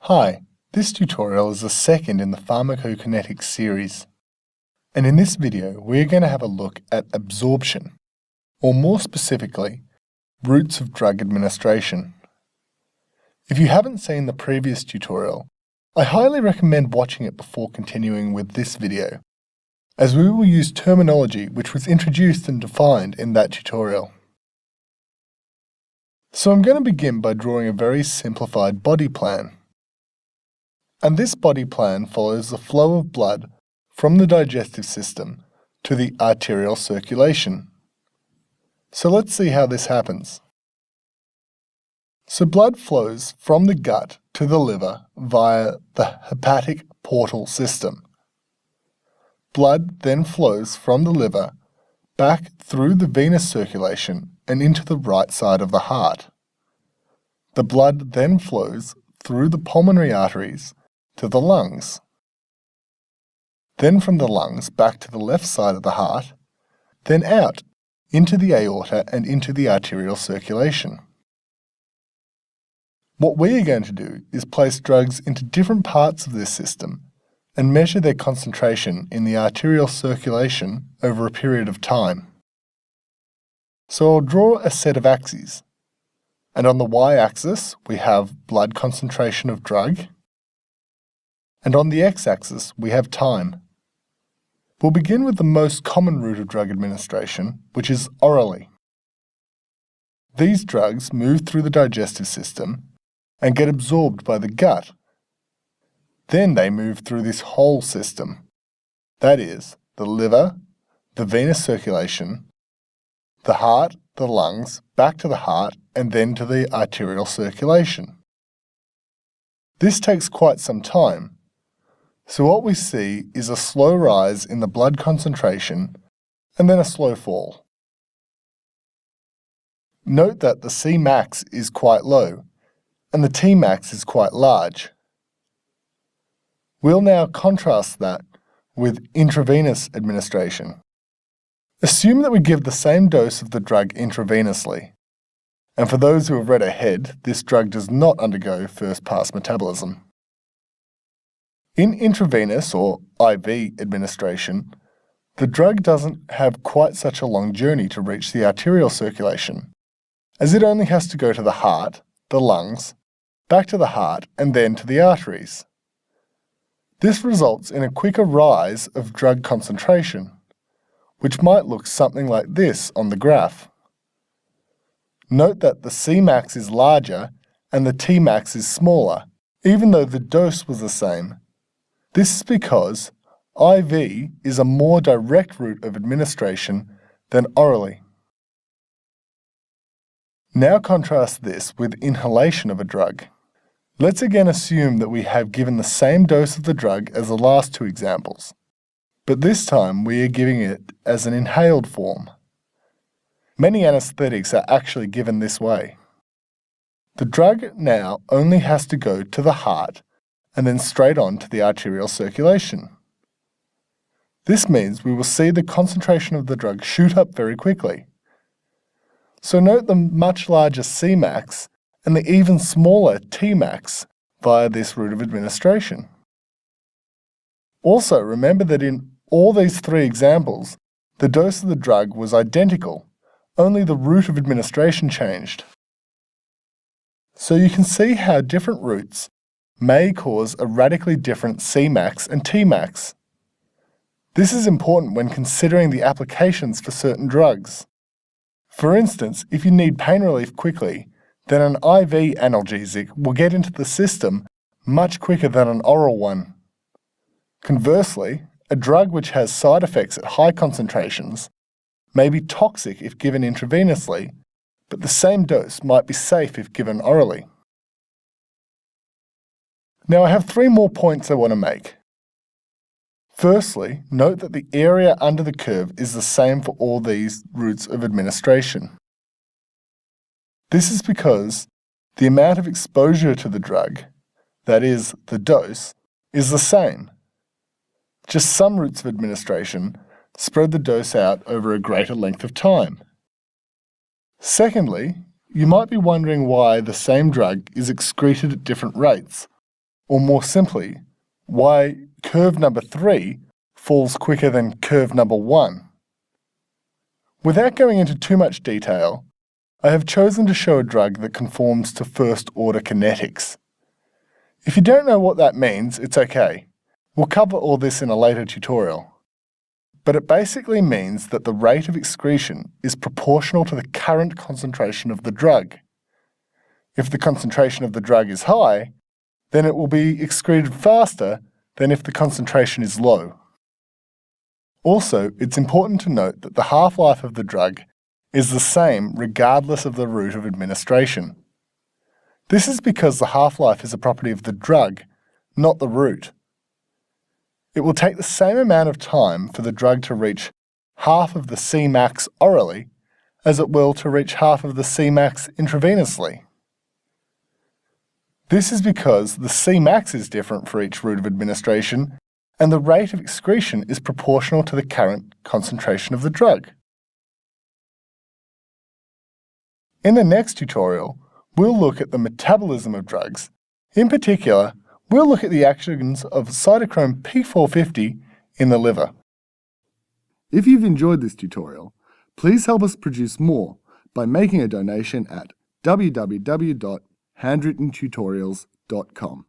Hi, this tutorial is the second in the Pharmacokinetics series. And in this video, we're going to have a look at absorption, or more specifically, routes of drug administration. If you haven't seen the previous tutorial, I highly recommend watching it before continuing with this video, as we will use terminology which was introduced and defined in that tutorial. So I'm going to begin by drawing a very simplified body plan. And this body plan follows the flow of blood from the digestive system to the arterial circulation. So let's see how this happens. So blood flows from the gut to the liver via the hepatic portal system. Blood then flows from the liver back through the venous circulation and into the right side of the heart. The blood then flows through the pulmonary arteries to the lungs. Then from the lungs back to the left side of the heart, then out into the aorta and into the arterial circulation. What we are going to do is place drugs into different parts of this system and measure their concentration in the arterial circulation over a period of time. So I'll draw a set of axes, and on the y-axis we have blood concentration of drug, and on the x-axis we have time. We'll begin with the most common route of drug administration, which is orally. These drugs move through the digestive system and get absorbed by the gut. Then they move through this whole system, that is, the liver, the venous circulation, the heart, the lungs, back to the heart, and then to the arterial circulation. This takes quite some time. So what we see is a slow rise in the blood concentration and then a slow fall. Note that the Cmax is quite low and the Tmax is quite large. We'll now contrast that with intravenous administration. Assume that we give the same dose of the drug intravenously. And for those who have read ahead, this drug does not undergo first-pass metabolism. In intravenous or IV administration, the drug doesn't have quite such a long journey to reach the arterial circulation, as it only has to go to the heart, the lungs, back to the heart, and then to the arteries. This results in a quicker rise of drug concentration, which might look something like this on the graph. Note that the Cmax is larger and the Tmax is smaller, even though the dose was the same. This is because IV is a more direct route of administration than orally. Now contrast this with inhalation of a drug. Let's again assume that we have given the same dose of the drug as the last two examples, but this time we are giving it as an inhaled form. Many anesthetics are actually given this way. The drug now only has to go to the heart and then straight on to the arterial circulation. This means we will see the concentration of the drug shoot up very quickly. So note the much larger Cmax and the even smaller Tmax via this route of administration. Also remember that in all these three examples, the dose of the drug was identical, only the route of administration changed. So you can see how different routes may cause a radically different Cmax and Tmax. This is important when considering the applications for certain drugs. For instance, if you need pain relief quickly, then an IV analgesic will get into the system much quicker than an oral one. Conversely, a drug which has side effects at high concentrations may be toxic if given intravenously, but the same dose might be safe if given orally. Now I have three more points I want to make. Firstly, note that the area under the curve is the same for all these routes of administration. This is because the amount of exposure to the drug, that is, the dose, is the same. Just some routes of administration spread the dose out over a greater length of time. Secondly, you might be wondering why the same drug is excreted at different rates, or more simply, why curve number 3 falls quicker than curve number 1. Without going into too much detail, I have chosen to show a drug that conforms to first-order kinetics. If you don't know what that means, it's okay. We'll cover all this in a later tutorial. But it basically means that the rate of excretion is proportional to the current concentration of the drug. If the concentration of the drug is high, then it will be excreted faster than if the concentration is low. Also, it's important to note that the half-life of the drug is the same regardless of the route of administration. This is because the half-life is a property of the drug, not the route. It will take the same amount of time for the drug to reach half of the Cmax orally as it will to reach half of the Cmax intravenously. This is because the Cmax is different for each route of administration and the rate of excretion is proportional to the current concentration of the drug. In the next tutorial, we'll look at the metabolism of drugs. In particular, we'll look at the actions of cytochrome P450 in the liver. If you've enjoyed this tutorial, please help us produce more by making a donation at www.handwrittentutorials.com.